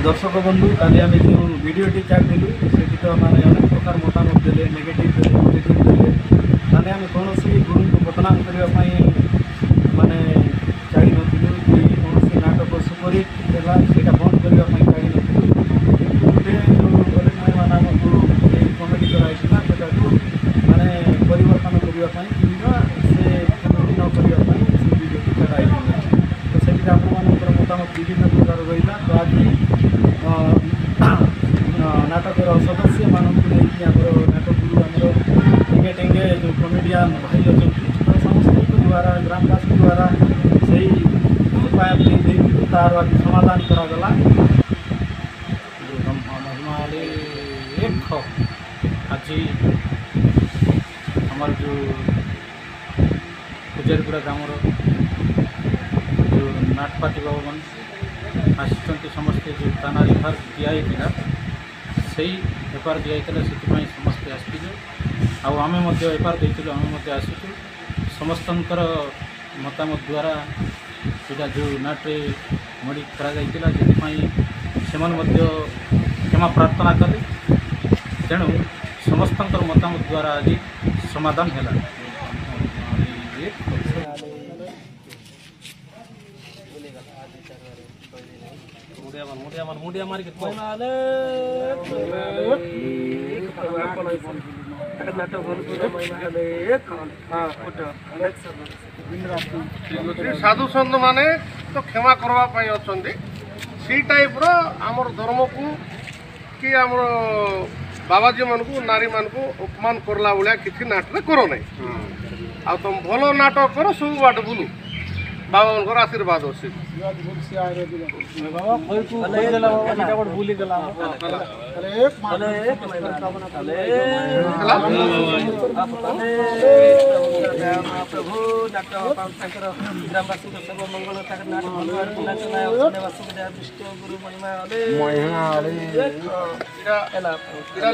दर्शक बंधु काली आम जो भिडटी छाड़ू से तो मैंने अनेक प्रकार मतामत देले नेगेटिव देले पॉजिटिव देले माने आम कौन गुरु को बदनाम करने माने छाड़ी नथिलु कि कौन नाटक सुपरहिट देला सेटा बंद करने छाड़ी नथिलु किंतु गोटे जो कॉलेज भाई मान को कमेडी कराइला सेटा माने परिवर्तन करने किंवा से न करने से भिडटी छाड़ाई तो से आपर मतामत विभिन्न प्रकार रहा तो आज नाटकर सदस्य मानक लेकिन आम नाटक गुरु आमर टेंगे टेंगे जो कमेडियन भाई अच्छा तो समस्त द्वारा ग्रामवासी द्वारा से उपाय तार आज समाधान करागला आज हमार जो पुजारीपुरा ग्रामर जो नाटपाटी बाबू मन आसी समस्ते जो थाना एफआईआर दिखाई से एफआईआर दिखाई से समस्ते आसते आम एफआईआर देलु आम आसुचु समस्त मतामत द्वारा यहाँ जो नाट्रे मड़ी करा से क्षमा प्रार्थना कले तेणु समस्त मतामत द्वारा आज समाधान है। मुड़िया मार के साधु सन्त माने तो क्षमा करवाई अच्छा सी टाइप आमर धर्म को कि आमर बाबाजी मान को नारी मान को अपमान करला भाया किसी नाटक करो नहीं आ तुम भल नाटक कर सब बाट बुलू बाबा आशीर्वाद अच्छे प्रभु ग्रामवासी सर्व मंगल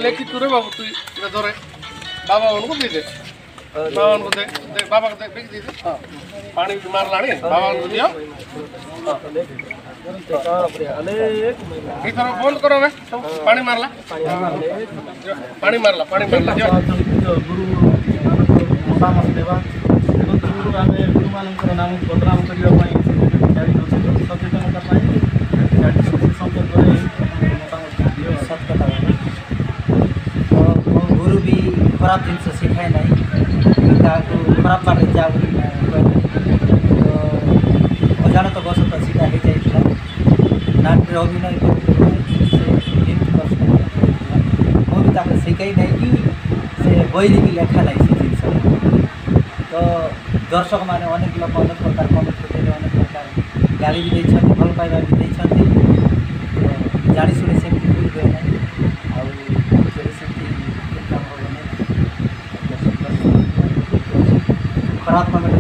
लेखी तू रे बाबू तु धरे बाबा उनको दे दे बाबा को देख बाबा को देख दे पानी मार लाणी बाबा को दियो इधर बंद करो मैं पानी मारला पानी मारला गुरु मतामत देवा गुरु आम गुरु मान नाम बदनाम करने सचेतनता संपर्क सत कथा गुरु भी खराब जिन शिखाए ना खराब बाटे जाऊ अजानत बस तो सीधा हो जाता नाट्य अभिनय मुझे शिखाई ना कि से बहरी भी लेखा ना से जिन तो दर्शक मैंने अनेक लोग अनेक प्रकार कमेंट करते अनेक प्रकार गाड़ी भी देते भल पाइबा भी देते जाणी शुणी से भूल हुए ना खराब कमेंट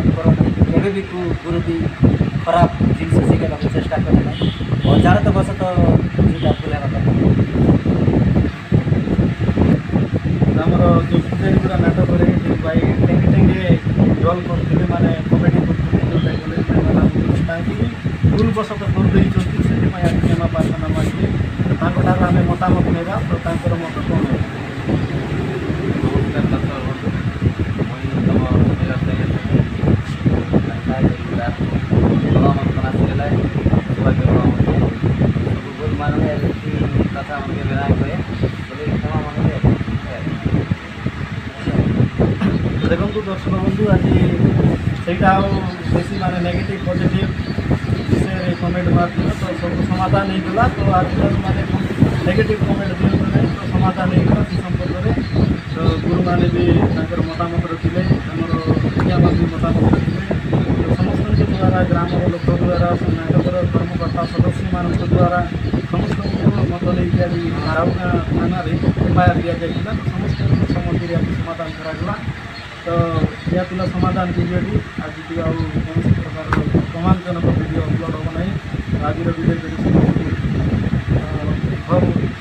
करें भी गुरु भी खराब जिन शिखेगा चेष्टा करें और जाने तो बस तो आमर जो पुजारीपुरा नाटक भाई टेंगे टेंगे रोल करते माने कमेडी करते भूल बस करदे क्षमा प्रार्थना मागे आम मतामत नेबा तो मत कौन देखो दर्शक बंधु आज से बेसी माने नेगेटिव पॉजिटिव विषय कमेंट मार्ग तो सब समाधान होगा तो आज माने नेगेटिव कमेंट दिखते ना तो समाधान होगा से संपर्क में तो गुरु मैंने भी मतामत रखिले भी मतामत रखिले तो समस्त द्वारा ग्राम लोक द्वारा नाटकर कर्मकर्ता सदस्य मान द्वारा समस्त मत लेकिन आज नारायणा थाना एफआईआर दि जाता तो समस्त सम्मति आज समाधान करागला तो यह तुला समाधान भिडियोटी आज कौन प्रकार प्रमाणजनक भिडियो अपलोड हम ना आज भिडियो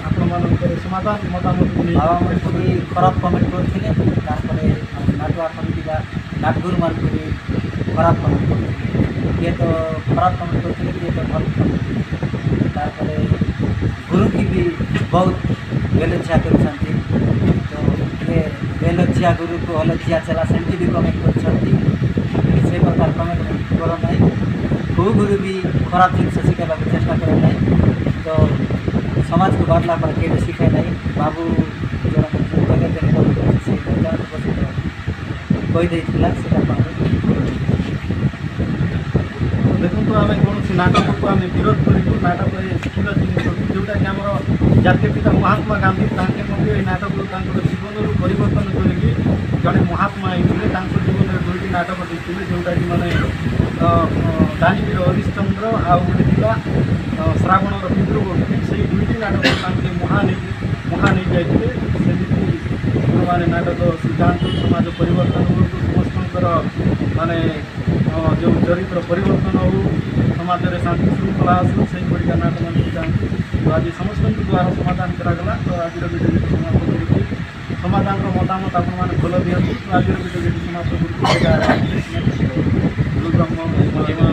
आपण समाधान मतामत भी खराब कमेंट करते नाटुआ कमिटी नाटगुरु मान खराब कमेंट करते किए तो खराब कमेंट करते किए तो भल कमेंट गुरु की भी बहुत बेलज्या कर बेलज्या गुरु को अलज्या चला सेमती भी कमेंट कर से प्रकार कमेंट कर ना को गुरु भी खराब जिन शिखेबा चेष्टा करे ना तो समाज को बाटला पर के शिखे ना बाबू कही देखो आम कौन नाटक को आम विरोध करूँ नाटक शिखिबा जिन जोटा कि आम जातीय पिता महात्मा गांधी नाटक जीवन परिवर्तन करके जड़े महात्मा होते जीवन में 2टी नाटक देखते जोटा कि मैंने दानीवीर हरिश्चंद्र आउ गोटे श्रावणर विद्रोह से 2टी नाटक मुहा नहीं जाते मैंने नाटक सिद्धांत समाज परिवर्तन हो समस्त माने जो चरित्र परिवर्तन हो समाज में शांति श्रृंखला आसू से गुड़िया नाटक मान चाहती तो आज समस्त द्वारा समाधान करागला तो आज भिडियो समाप्त करुच्ची समाधान मतामत आपण मैंने भल दिखाँ तो आज भिडियो समाप्त करुच्ची ब्रह्म